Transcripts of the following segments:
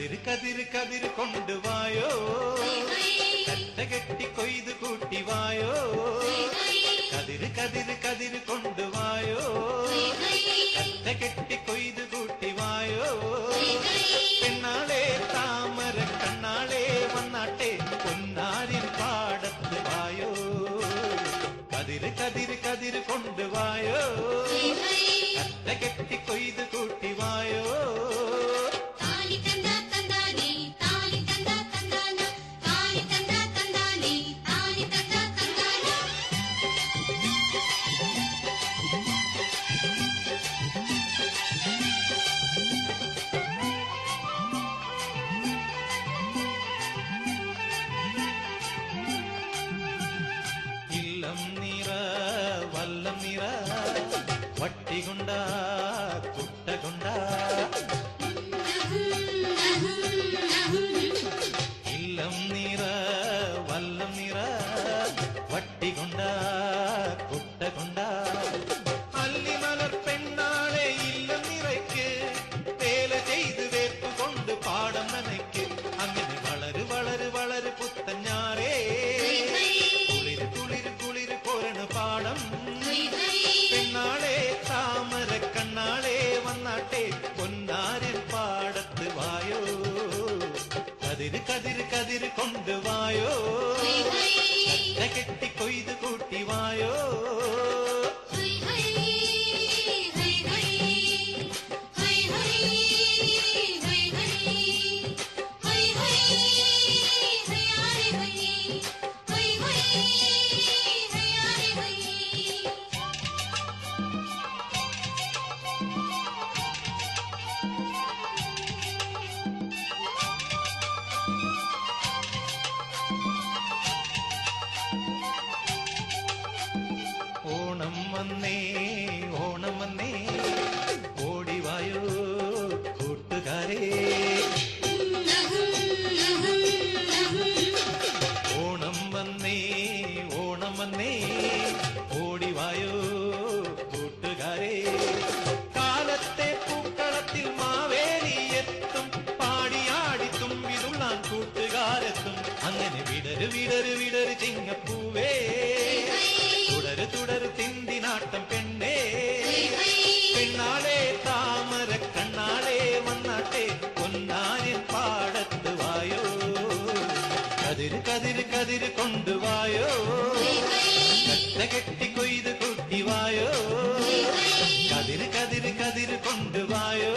കതിര് കതിര് കതിര് കൊണ്ടുവായോ, കറ്റ കെട്ടി കൊയ്ത് കൂട്ടിവായോ. കതിര് കതിര് കതിര് കൊണ്ടുവായോ, കറ്റ കെട്ടി കൊയ്ത് കൂട്ടിവായോ. പെണ്ണാളെ താമര കണ്ണാളെ വന്നാട്ടെ പൊന്നാരിൻ പാടത്ത് വായോ. കതിര് കതിര് കതിര് കൊണ്ടുവായോ, കറ്റ കെട്ടി കൊയ്ത് കൂട്ടിവായോ. വല്ലം നിറ വട്ടികൊണ്ട കുട്ടകൊണ്ട ഇല്ലം നിറ വല്ലം നിറ വട്ടികൊണ്ട കുട്ടകൊണ്ട. അല്ലിമലർ പെണ്ണാളെ ഇല്ലം നിറയ്ക്ക് വേല ചെയ്ത് വേർപ്പ് കൊണ്ട് പാടം നനയ്ക്ക്. അങ്ങനെ വളര് വളര് വളര് പുത്തഞ്ഞാറേ കുളിര് കുളിര് കുളിര് പോരണ പാടം. പെണ്ണാളെ താമര കണ്ണാളെ വന്നാട്ടെ പൊന്നാരിൻ പാടത്ത് വായോ. കതിര് കതിര് കതിര് കൊണ്ടുവായോ, കറ്റ കെട്ടി കൊയ്ത് കൂട്ടിവായോ. ഓണം വന്നേ ഓണം വന്നേ ഓടിവായോ കൂട്ടുകാരേ. ഓണം വന്നേ ഓണം വന്നേ ഓടിവായോ കൂട്ടുകാരേ. കാലത്തെ പൂക്കളത്തിൽ മാവേലി എത്തും, പാടിയാടി തുമ്പിതുള്ളാൻ കൂട്ടുകാരെത്തും. അങ്ങനെ വിടര് വിടര് വിടര് ചിങ്ങപ്പൂവേ, തുടര് തുടര് തിന്തിനാട്ടം പെണ്ണേ. പെണ്ണാളെ താമര കണ്ണാളെ വന്നാട്ടെ പൊന്നാരിൻ പാടത്ത് വായോ. കതിര് കതിര് കതിര് കൊണ്ടുവായോ, കറ്റ കെട്ടി കൊയ്ത് കൂട്ടിവായോ. കതിര് കതിര് കതിര് കൊണ്ടുവായോ,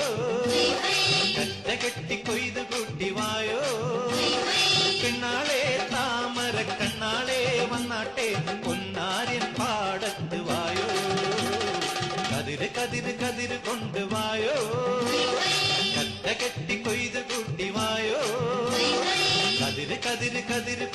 കറ്റ കെട്ടി കൊയ്ത് കൂട്ടിവായോ. പെണ്ണാളെ താമര കണ്ണാളെ വന്നാട്ടെ പൊന്നാരിൻ പാടത്ത് വായോ. കതിര് കതിര് കതിര് കൊണ്ടുവായോ, കറ്റ കെട്ടി കൊയ്ത് കൂട്ടിവായോ. കതിര് കതിര് കതിര്